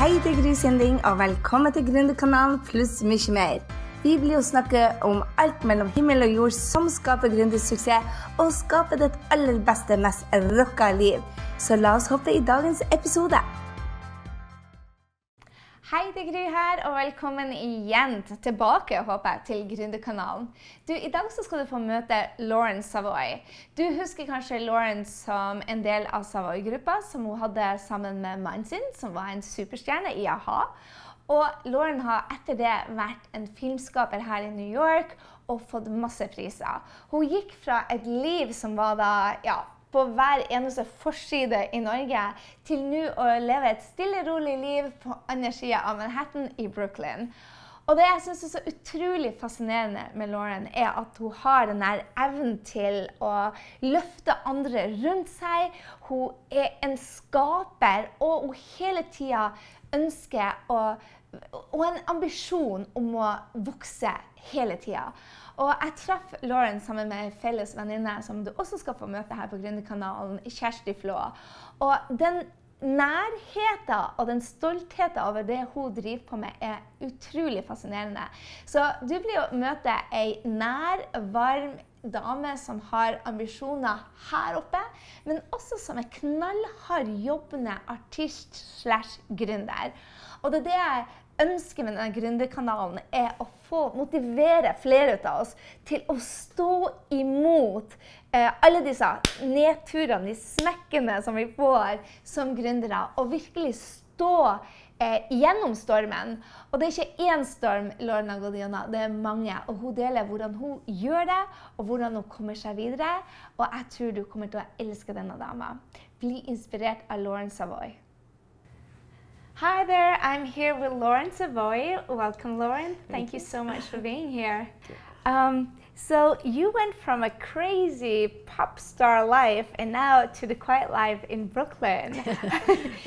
Hei, det Gry Sinding, og velkommen til Gründerkanalen pluss mye mer. Vi blir jo snakke om alt mellom himmel og jord som skaper gründersuksess og skaper ditt aller beste, mest rocka liv. Så la oss hoppe i dagens episode. Hei, det Gry her, og velkommen igjen tilbake, håper jeg, til Gründerkanalen. I dag så skal du få møte Lauren Savoy. Du husker kanskje Lauren som en del av Savoy-gruppa, som hun hadde sammen med mannen sin, som var en superstjerne i jager. Og Lauren har etter det vært en filmskaper her i New York og fått masse priser. Hun gikk fra et liv som var da, på hver eneste forside i Norge, til nå å leve et stille, rolig liv på andre siden av Manhattan i Brooklyn. Og det jeg synes er så utrolig fascinerende med Lauren, er at hun har den der evnen til å løfte andre rundt seg. Hun er en skaper, og hun hele tiden ønsker og en ambisjon om å vokse hele tiden. Og jeg traff Lauren sammen med en felles venninne som du også skal få møte her på Gründerkanalen, Kjersti Flå. Og den nærheten og den stoltheten over det hun driver på med er utrolig fascinerende. Så du blir å møte en nær, varm dame som har ambisjoner her oppe, men også som en knallhard jobbende artist / gründer. Og det er det jeg ønsker med denne Gründerkanalen, er å motivere flere av oss til å stå imot alle disse nedturene, de smekkene som vi får som gründere, og virkelig stå gjennom stormen. Og det er ikke én storm Lauren har gått gjennom, det er mange. Og hun deler hvordan hun gjør det, og hvordan hun kommer seg videre. Og jeg tror du kommer til å elske denne dama. Bli inspirert av Lauren Savoy. Hi there, I'm here with Lauren Savoy. Welcome, Lauren. Thank you so much for being here. So you went from a crazy pop star life and now to the quiet life in Brooklyn.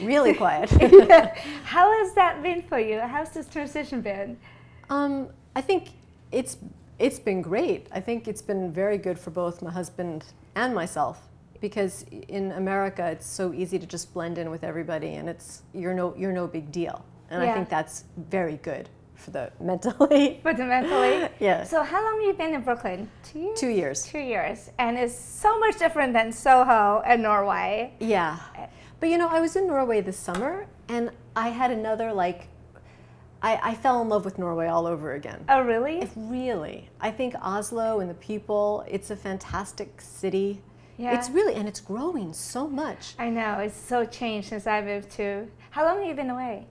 Really quiet. Yeah. How has that been for you? How's this transition been? I think it's been great. I think it's been very good for both my husband and myself. Because in America, it's so easy to just blend in with everybody, and you're no big deal. And I think that's very good for the mentally. For the mentally? Yeah. So how long have you been in Brooklyn? 2 years? 2 years. 2 years. And it's so much different than Soho and Norway. Yeah. But you know, I was in Norway this summer, and I had another, I fell in love with Norway all over again. Oh, really? Really. I think Oslo and the people, it's a fantastic city. Yeah. It's really, and it's growing so much. I know, it's so changed since I moved too. How long have you been away?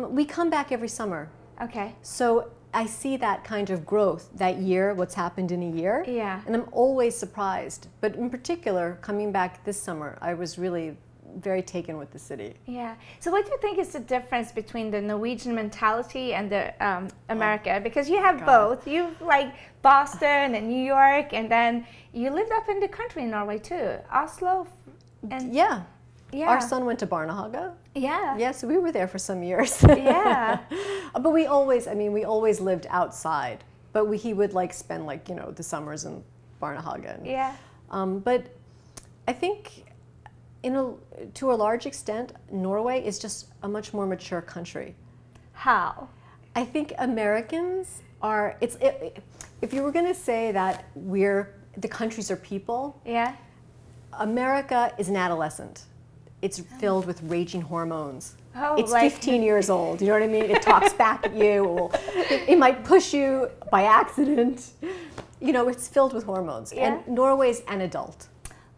We come back every summer. Okay. So I see that kind of growth, that year, what's happened in a year. Yeah. And I'm always surprised. But in particular, coming back this summer, I was really very taken with the city. Yeah. So what do you think is the difference between the Norwegian mentality and the America? Because you have both. You've like Boston and New York, and then you lived up in the country in Norway too. Oslo. And yeah. Our son went to Barnehage. Yeah. Yeah, so we were there for some years. Yeah. But we always lived outside. But he would spend the summers in Barnehage. Yeah. But I think to a large extent, Norway is just a much more mature country. How? I think Americans are, if you were going to say that the countries are people, America is an adolescent. It's filled with raging hormones. Oh, it's 15 years old, you know what I mean? It talks back at you, it might push you by accident. You know, it's filled with hormones. Yeah. And Norway's an adult.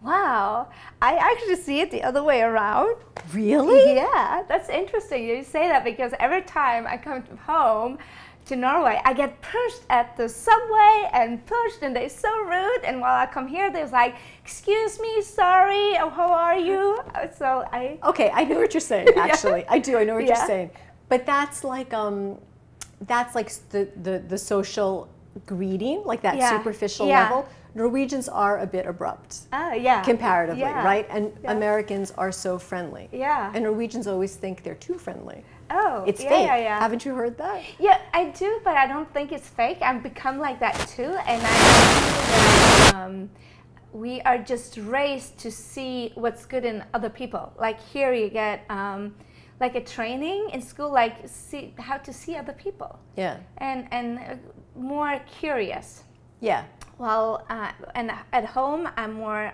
Wow, I actually see it the other way around. Really? Yeah, that's interesting you say that, because every time I come home to Norway, I get pushed at the subway and pushed, and they're so rude. And while I come here, they're like, "Excuse me, sorry, oh, how are you?" So Okay, I know what you're saying. Actually, I do. I know what you're saying. But that's like the social greeting, like that superficial level. Norwegians are a bit abrupt, comparatively, right? And Americans are so friendly. Yeah. And Norwegians always think they're too friendly. Oh, it's fake. Haven't you heard that? Yeah, I do, but I don't think it's fake. I've become like that too, and I we are just raised to see what's good in other people. Like here, you get like a training in school, like see how to see other people. Yeah. And more curious. Yeah. Well, and at home, I'm more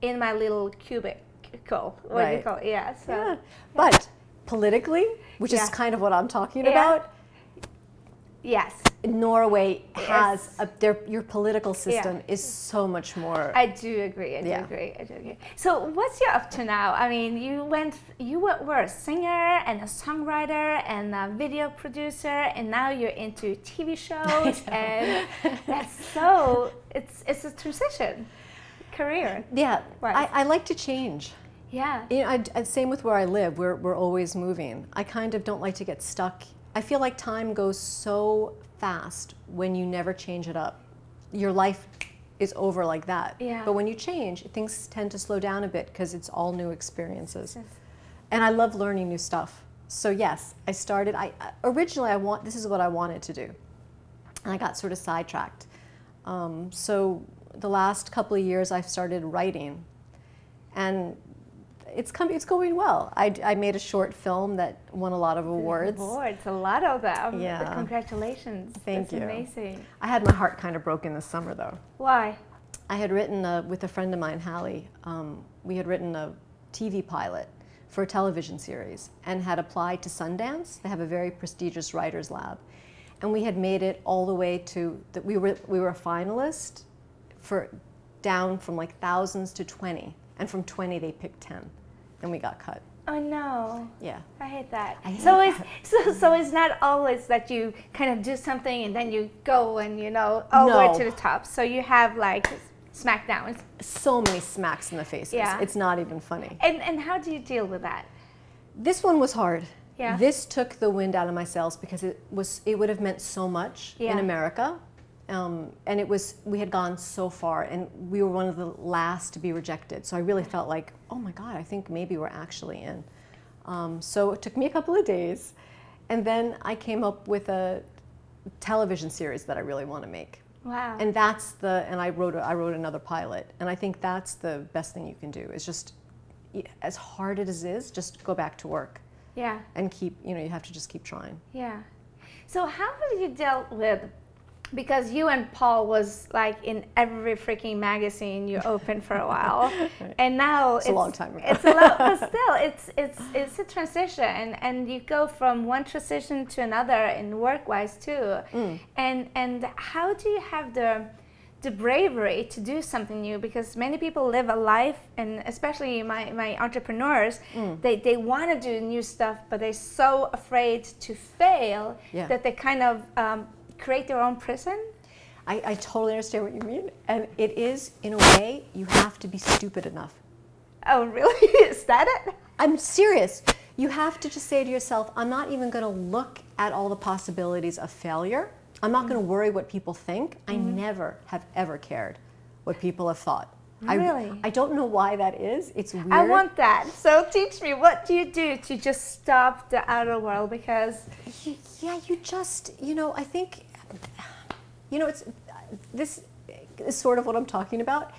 in my little cubicle. What do you call it? Yeah. So, yeah. But politically, which is kind of what I'm talking about. Yes. Norway has your political system is so much more. I do agree. I do agree. So what's you up to now? I mean, you were a singer and a songwriter and a video producer, and now you're into TV shows, and that's so it's a transition career. Yeah, right. I like to change. Yeah. You know, same with where I live. We're always moving. I kind of don't like to get stuck. I feel like time goes so fast when you never change it up. Your life is over like that. Yeah. But when you change, things tend to slow down a bit because it's all new experiences. Yes. And I love learning new stuff. So yes, I started, originally this is what I wanted to do. And I got sort of sidetracked. So the last couple of years I've started writing. And it's going well. I made a short film that won a lot of awards. Awards, a lot of them. Yeah. Congratulations. Thank you. That's amazing. I had my heart kind of broken this summer, though. Why? I had written, with a friend of mine, Hallie, we had written a TV pilot for a television series and had applied to Sundance. They have a very prestigious writers lab. And we had made it all the way to, we were a finalist down from like thousands to 20. And from 20, they picked 10. And we got cut. Oh no. Yeah. I hate that. So it's not always that you kind of do something and then you go and all the way to the top. So you have like smackdowns. So many smacks in the faces. Yeah. It's not even funny. And how do you deal with that? This one was hard. Yeah. This took the wind out of my sails because it would have meant so much in America. And we had gone so far, and we were one of the last to be rejected. So I really felt like, oh my God, I think maybe we're actually in. So it took me a couple of days, and then I came up with a television series that I really want to make. Wow. And I wrote another pilot, and I think that's the best thing you can do is just, as hard as it is, just go back to work. Yeah. And you have to just keep trying. Yeah. So how have you dealt with, because you and Paul was like in every freaking magazine you opened for a while, right. And now it's a long time ago. It's a lot, but still, it's a transition, and you go from one transition to another in work-wise too. And how do you have the bravery to do something new? Because many people live a life, and especially my entrepreneurs, they want to do new stuff, but they're so afraid to fail that they kind of create their own prison. I totally understand what you mean, and it is, in a way, you have to be stupid enough. Oh, really? Is that it? I'm serious. You have to just say to yourself, I'm not even going to look at all the possibilities of failure. I'm not going to worry what people think. I never have ever cared what people have thought. Really? I don't know why that is. It's weird. I want that. So teach me, what do you do to just stop the outer world? Because yeah, you just, I think, this is sort of what I'm talking about.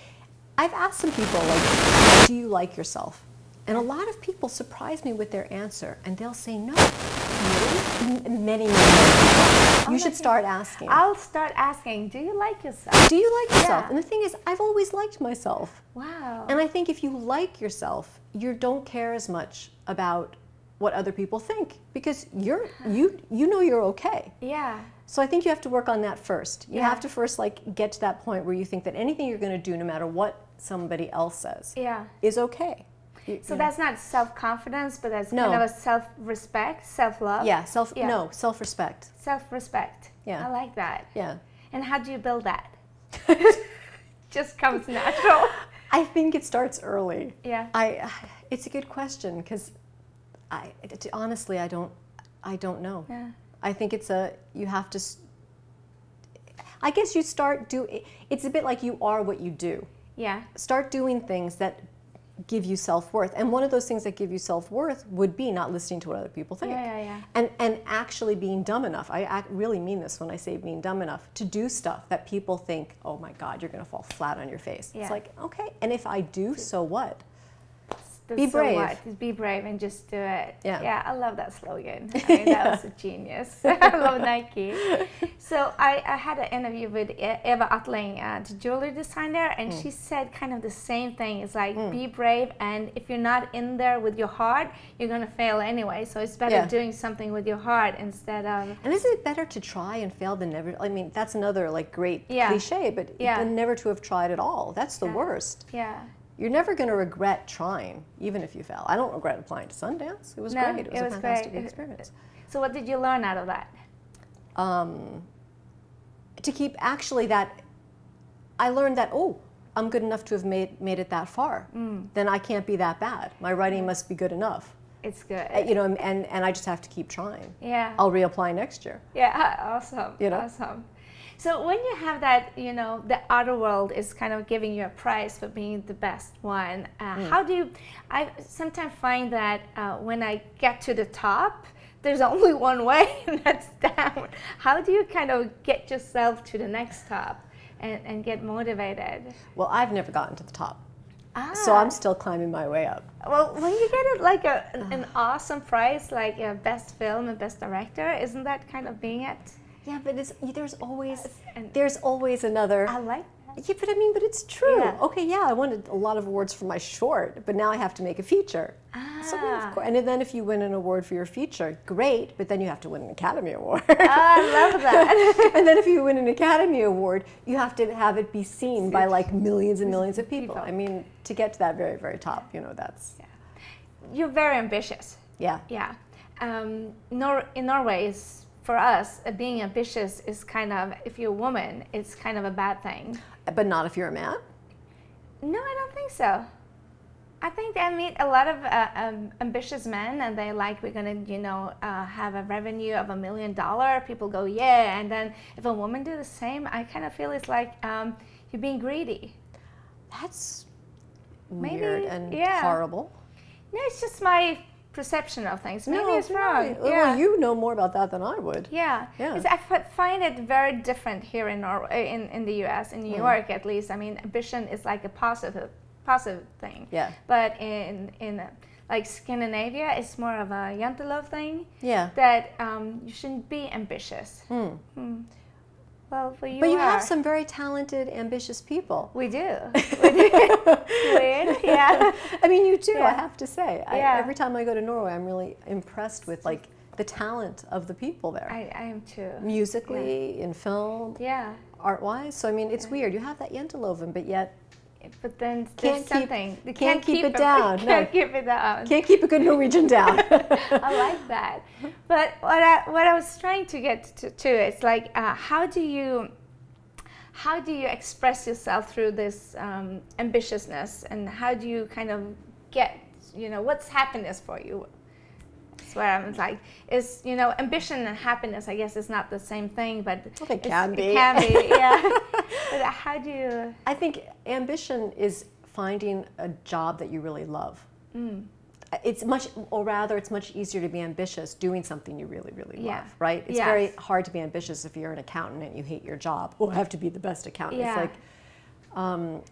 I've asked some people, like, do you like yourself? And a lot of people surprise me with their answer, and they'll say no. Really? Many people. You should start asking. I'll start asking, do you like yourself? Do you like yourself? Yeah. And the thing is, I've always liked myself. Wow. And I think if you like yourself, you don't care as much about what other people think, because you know you're okay. Yeah. So I think you have to work on that first. You have to first get to that point where you think that anything you're going to do, no matter what somebody else says, is okay. So that's not self-confidence, but that's kind of a self-respect, self-love? Yeah, self-respect. Self-respect. Yeah. I like that. Yeah. And how do you build that? Just comes natural? I think it starts early. Yeah. It's a good question, because honestly, I don't know. Yeah. I think you have to, I guess you start it's a bit like you are what you do. Yeah. Start doing things that give you self-worth. And one of those things that give you self-worth would be not listening to what other people think. And actually being dumb enough, I really mean this when I say being dumb enough, to do stuff that people think, oh my God, you're going to fall flat on your face. It's like, okay, and if I do, so what? Be brave. So what? Just be brave and just do it. Yeah. Yeah, I love that slogan. I mean, that was a genius. I love Nike. So I had an interview with Eva Atling, the jewelry designer, and she said kind of the same thing. It's like, be brave, and if you're not in there with your heart, you're going to fail anyway. So it's better doing something with your heart instead of... And isn't it better to try and fail than never? I mean, that's another like great cliche, but than never to have tried at all. That's the worst. Yeah. You're never going to regret trying, even if you fail. I don't regret applying to Sundance. It was great. It was a fantastic experience. So what did you learn out of that? To keep actually that, I learned that, oh, I'm good enough to have made it that far. Then I can't be that bad. My writing must be good enough. It's good. You know, and I just have to keep trying. Yeah. I'll reapply next year. Yeah, awesome. You know? Awesome. So when you have that, you know, the outer world is kind of giving you a prize for being the best one. How do you, I sometimes find that when I get to the top, there's only one way, and that's down. How do you kind of get yourself to the next top and get motivated? Well, I've never gotten to the top. So I'm still climbing my way up. Well, when you get it like an awesome prize, like a best film and best director, isn't that kind of being it? Yeah, but there's always another. I like that. Yeah, but I mean, but it's true. Yeah. Okay, yeah, I wanted a lot of awards for my short, but now I have to make a feature. So yeah, of course. And then if you win an award for your feature, great, but then you have to win an Academy Award. I love that. And then if you win an Academy Award, you have to have it be seen by like millions and millions of people. I mean, to get to that very, very top, you know, that's... Yeah. You're very ambitious. Yeah. Yeah. In Norway, for us, being ambitious is kind of, if you're a woman, it's kind of a bad thing. But not if you're a man? No, I don't think so. I think I meet a lot of ambitious men, and they like, we're going to, you know, have a revenue of $1 million. People go, yeah. And then if a woman do the same, I kind of feel it's like you're being greedy. That's weird and horrible. No, it's just my perception of things. Maybe it's wrong. Yeah. Well, you know more about that than I would. Yeah. I find it very different here in Norway, in the U.S., in New York at least. I mean, ambition is like a positive thing. Yeah. But in like Scandinavia, it's more of a jantelov thing. Yeah. That you shouldn't be ambitious. Well, but you have some very talented, ambitious people. We do. We do. Weird, yeah. I mean, you do, I have to say. Every time I go to Norway, I'm really impressed with like the talent of the people there. I am too. Musically, in film, art-wise. So, I mean, it's weird. You have that janteloven, but yet... But then there's something. You can't keep it down. Can't keep it down. Can't keep a good Norwegian down. I like that. But what I was trying to get to is like, how do you express yourself through this ambitiousness, and how do you kind of get, you know, what's happiness for you? That's where I'm like, is, you know, ambition and happiness, I guess, is not the same thing, but it can be. It can be, yeah. But how do you? I think ambition is finding a job that you really love. It's much easier to be ambitious doing something you really, really love, right? It's very hard to be ambitious if you're an accountant and you hate your job. Oh, I have to be the best accountant. It's like,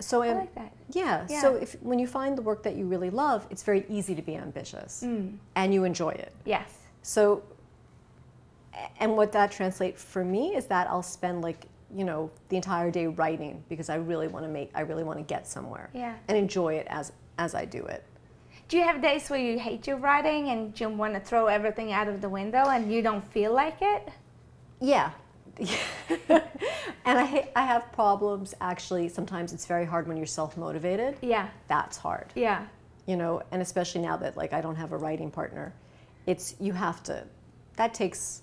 so I like that. Yeah. So when you find the work that you really love, it's very easy to be ambitious, and you enjoy it. Yes. So, and what that translates for me is that I'll spend like, you know, the entire day writing because I really want to get somewhere. Yeah. And enjoy it as I do it. Do you have days where you hate your writing and you want to throw everything out of the window and you don't feel like it? Yeah. And I have problems, actually. Sometimes it's very hard when you're self-motivated. Yeah. That's hard. Yeah. You know, and especially now that like I don't have a writing partner, that takes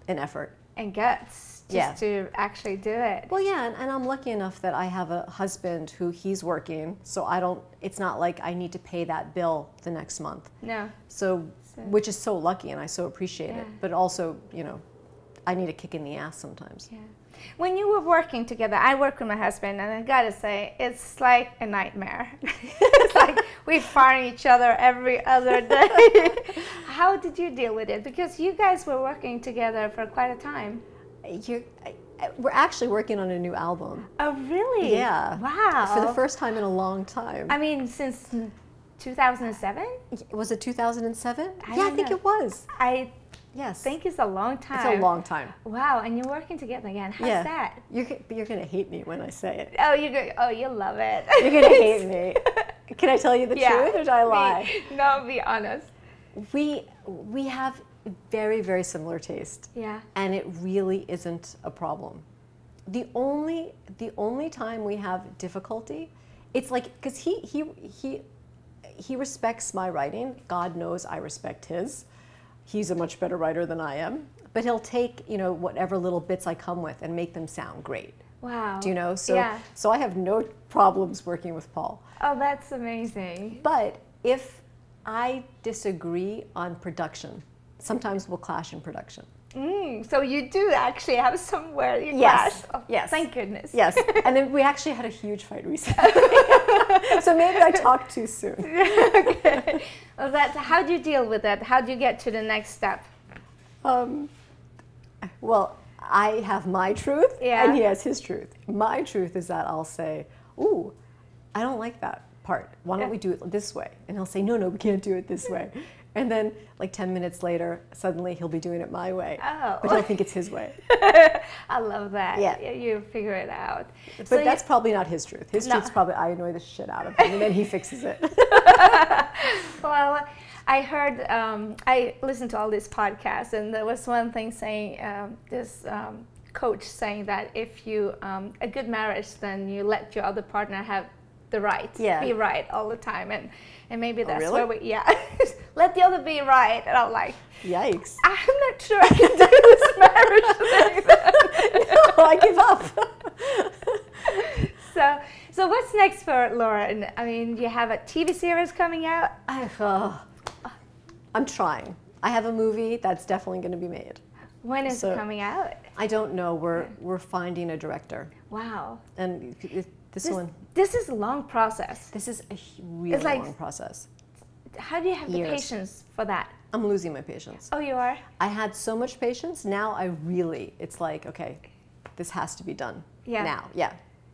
an effort. And guts just to actually do it. Well, yeah, and I'm lucky enough that I have a husband who he's working, so it's not like I need to pay that bill the next month. No. So which is so lucky, and I so appreciate it. But also, you know, I need a kick in the ass sometimes. Yeah. When you were working together, I work with my husband, and I gotta say, it's like a nightmare. It's like we fire each other every other day. How did you deal with it? Because you guys were working together for quite a time. We're actually working on a new album. Oh, really? Yeah. Wow. For the first time in a long time. I mean, since 2007? Was it 2007? I Yeah, I don't think know. it was. I Yes. think it's a long time. It's a long time. Wow, and you're working together again. How's Yeah. that? You're going to hate me when I say it. Oh, you love it. You're going to hate me. Can I tell you the truth or do I lie? No, be honest. We have very, very similar taste. Yeah. And it really isn't a problem. The only time we have difficulty, it's like, because he respects my writing. God knows I respect his. He's a much better writer than I am. But he'll take, whatever little bits I come with and make them sound great. Wow. Do you know? So, Yeah. so I have no problems working with Paul. Oh, that's amazing. But if I disagree on production, sometimes we'll clash in production. So you do actually have somewhere you Yes. clash. Oh, Yes. Thank goodness. Yes. And then we actually had a huge fight recently. So maybe I talked too soon. Okay. Well, how do you deal with that? How do you get to the next step? Well, I have my truth Yeah. and he has his truth. My truth is that I'll say, ooh, I don't like that part. Why don't we do it this way? And he'll say, no, we can't do it this way. And then like 10 minutes later, suddenly he'll be doing it my way. Oh. But he'll think it's his way. I love that. Yeah. You figure it out. But that's probably not his truth. His truth's probably I annoy the shit out of him and then he fixes it. Well, I heard, I listened to all these podcasts, and there was one thing saying, this coach saying that if you, a good marriage, then you let your other partner have the right, be right all the time. And maybe that's really? where we, let the other be right. And I'm like, Yikes. I'm not sure I can do this marriage thing. No, I give up. So what's next for Lauren? I mean, you have a TV series coming out? I'm trying. I have a movie that's definitely going to be made. When is it coming out? I don't know. We're finding a director. Wow. And This is a long process. This is a really long process. How do you have Years. the patience for that? I'm losing my patience. Oh, you are? I had so much patience. Now it's like, okay, this has to be done. Yeah. Now, yeah.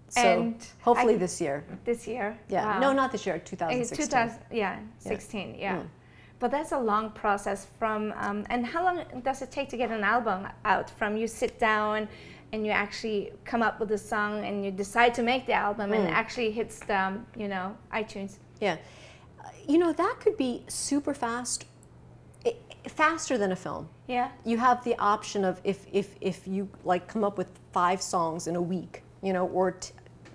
So And hopefully this year. This year? Yeah. Wow. No, not this year. 2016. 16. Yeah. But that's a long process from. And how long does it take to get an album out? From you sit down and you actually come up with a song and you decide to make the album and it actually hits the iTunes. Yeah. That could be super fast, faster than a film. Yeah. You have the option of if you like come up with 5 songs in a week, or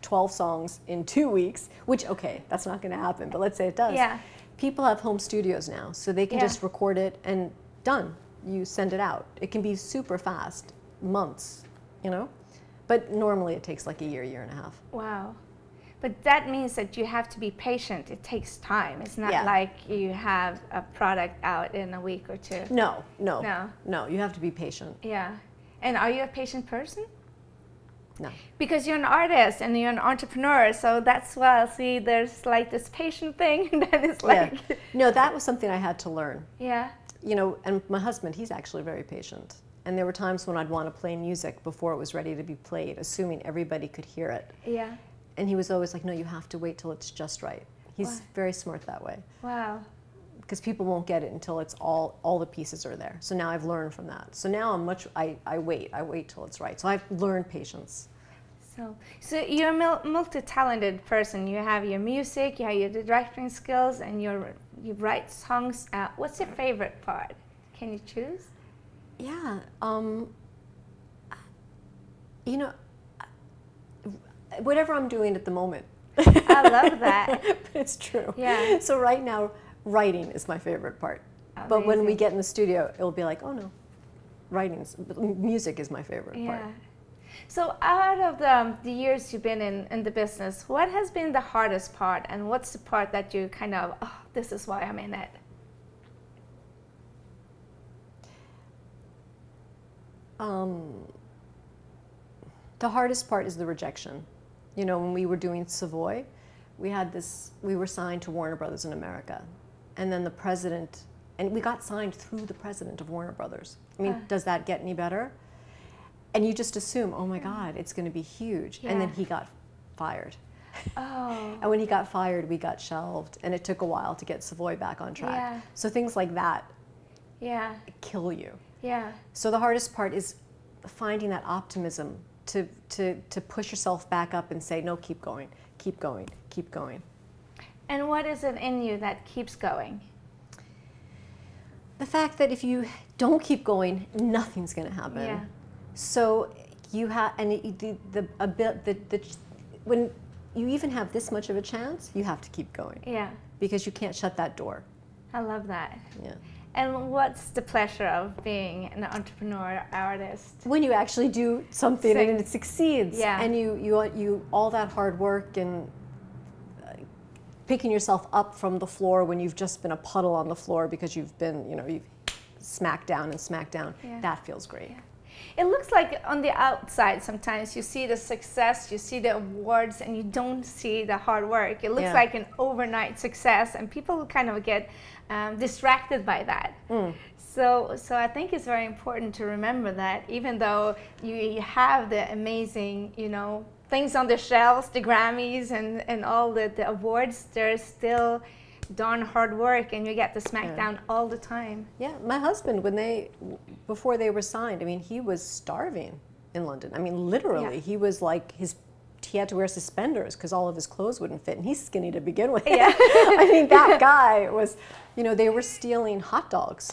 12 songs in 2 weeks, which, okay, that's not going to happen, but let's say it does. Yeah. People have home studios now, so they can just record it and done. You send it out. It can be super fast, months, But normally it takes like a year and a half. Wow. But that means that you have to be patient. It takes time. It's not like you have a product out in a week or two. No. No. You have to be patient. Yeah. And are you a patient person? No. Because you're an artist and you're an entrepreneur, so that's why I see there's like this patient thing, and then it's like... Yeah. No, that was something I had to learn. Yeah. And my husband, he's actually very patient. And there were times when I'd want to play music before it was ready to be played, assuming everybody could hear it. Yeah. And he was always like, no, you have to wait till it's just right. He's very smart that way. Wow. Because people won't get it until it's all the pieces are there. So now I've learned from that. So now I wait till it's right. So I've learned patience. So you're a multi-talented person. You have your music, you have your directing skills, and you write songs. What's your favorite part? Can you choose? Yeah. Whatever I'm doing at the moment. I love that. But it's true. Yeah. So right now, writing is my favorite part. Amazing. But when we get in the studio, it'll be like, oh no, music is my favorite part. So out of the years you've been in the business, what has been the hardest part, and what's the part that you kind of, this is why I'm in it? The hardest part is the rejection. When we were doing Savoy, we were signed to Warner Brothers in America. And then the president, and we got signed through the president of Warner Brothers. I mean, does that get any better? And you just assume, oh my God, it's going to be huge. And then he got fired. Oh. And when he got fired, we got shelved, and it took a while to get Savoy back on track. Yeah. So things like that kill you. Yeah. So the hardest part is finding that optimism to push yourself back up and say, no, keep going, keep going, keep going. And what is it in you that keeps going? The fact that if you don't keep going, nothing's going to happen. Yeah. So you have, and when you even have this much of a chance, you have to keep going. Yeah. Because you can't shut that door. I love that. Yeah. And what's the pleasure of being an entrepreneur artist? When you actually do something and it succeeds, Yeah. and you all that hard work and picking yourself up from the floor when you've just been a puddle on the floor because you've been, you've smacked down and smacked down. Yeah. That feels great. Yeah. It looks like on the outside sometimes you see the success, you see the awards, and you don't see the hard work. It looks like an overnight success, and people kind of get distracted by that. So I think it's very important to remember that even though you have the amazing, things on the shelves, the Grammys and all the awards, there's still darn hard work, and you get the smackdown all the time. Yeah, my husband, before they were signed, I mean, he was starving in London. I mean, literally, he was like, he had to wear suspenders because all of his clothes wouldn't fit, and he's skinny to begin with. Yeah. I mean, that guy was, they were stealing hot dogs,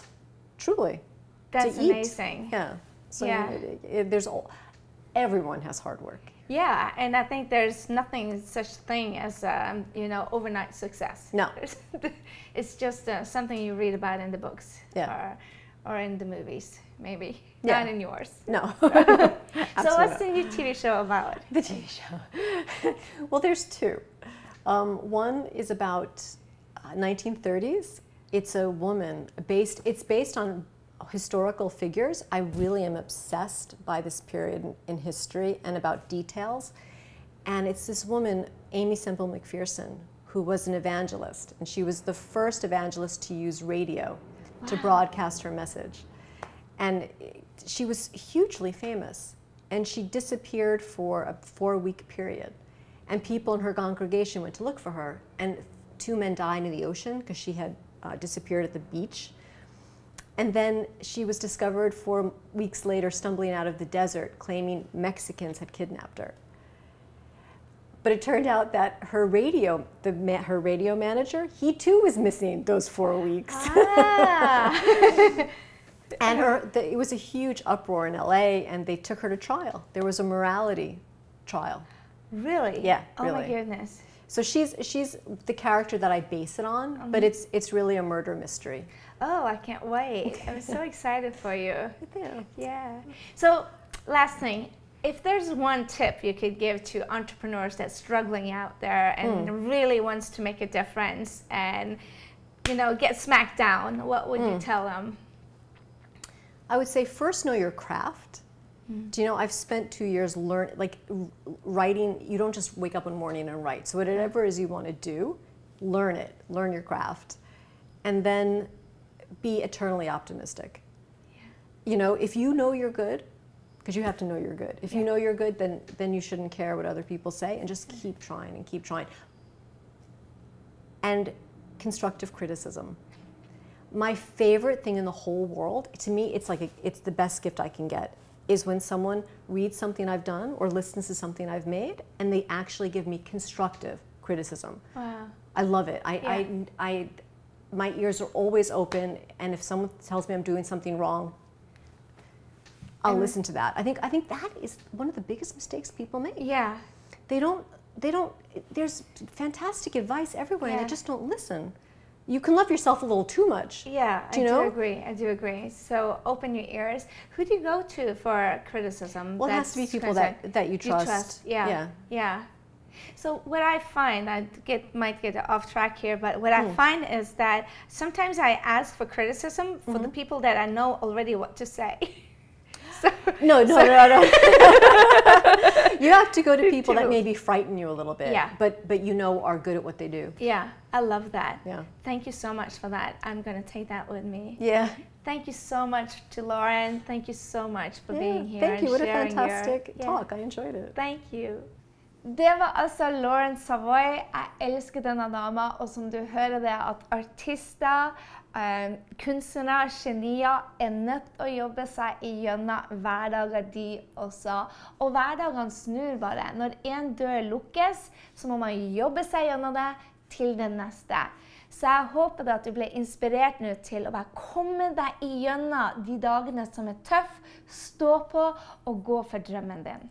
truly. That's to eat. Amazing. Yeah. So everyone has hard work. Yeah, and I think there's nothing such thing as overnight success. No. It's just something you read about in the books or in the movies, maybe. Yeah. Not in yours. No. So what's the new TV show about? The TV show. Well, there's two. One is about 1930s. It's a woman it's based on historical figures. I really am obsessed by this period in history and about details. And it's this woman, Amy Semple McPherson, who was an evangelist. And she was the first evangelist to use radio to broadcast her message. And she was hugely famous. And she disappeared for a 4-week period. And people in her congregation went to look for her. And 2 men died in the ocean because she had disappeared at the beach. And then she was discovered 4 weeks later stumbling out of the desert, claiming Mexicans had kidnapped her. But it turned out that her radio manager, he too was missing those 4 weeks. And it was a huge uproar in LA, and they took her to trial. There was a morality trial. Really? Yeah, really. really. Oh my goodness. So she's the character that I base it on, but it's really a murder mystery. Oh, I can't wait. I'm so excited for you. Yeah. Yeah. So, last thing, if there's one tip you could give to entrepreneurs that's struggling out there and really wants to make a difference and, get smacked down, what would you tell them? I would say first know your craft. Do you know, I've spent 2 years writing. You don't just wake up one morning and write. So whatever it is you want to do, learn it, learn your craft. And then be eternally optimistic. Yeah. If you know you're good, because you have to know you're good. If you know you're good, then you shouldn't care what other people say, and just keep trying and keep trying. And constructive criticism. My favorite thing in the whole world, to me, it's the best gift I can get, is when someone reads something I've done or listens to something I've made, and they actually give me constructive criticism. Wow. I love it. My ears are always open, and if someone tells me I'm doing something wrong, I'll listen to that. I think that is one of the biggest mistakes people make. Yeah. They don't, there's fantastic advice everywhere, and they just don't listen. You can love yourself a little too much. Yeah, I do agree. So open your ears. Who do you go to for criticism? Well, it has to be people that you trust. Yeah. So what I find, I might get off track here, but what I find is that sometimes I ask for criticism for the people that I know already what to say. No. You have to go to people that maybe frighten you a little bit, but are good at what they do. Yeah, I love that. Yeah. Thank you so much for that. I'm going to take that with me. Yeah. Thank you so much to Lauren. Thank you so much for being here. Thank you. What a fantastic talk. I enjoyed it. Thank you. Det var altså Lauren Savoy. Jeg elsker denne dama, og som du hører det at artister, kunstnere, genier nødt til å jobbe seg igjennom hverdager de også. Og hverdagene snur bare. Når en dør lukkes, så må man jobbe seg gjennom det til den neste. Så jeg håper at du ble inspirert nå til å bare komme deg igjennom de dagene som tøff, stå på og gå for drømmen din.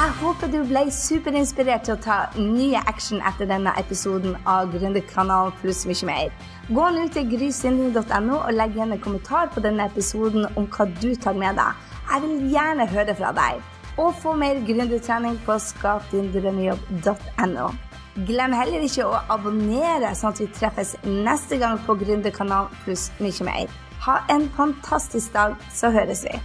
Jeg håper du ble superinspirert til å ta nye action etter denne episoden av Gründerkanalen pluss mye mer. Gå nå til gründer.no og legg igjen en kommentar på denne episoden om hva du tar med deg. Jeg vil gjerne høre fra deg. Og få mer gründertrening på skapdindrømmejobb.no. Glem heller ikke å abonnere sånn at vi treffes neste gang på Gründerkanalen pluss mye mer. Ha en fantastisk dag, så høres vi.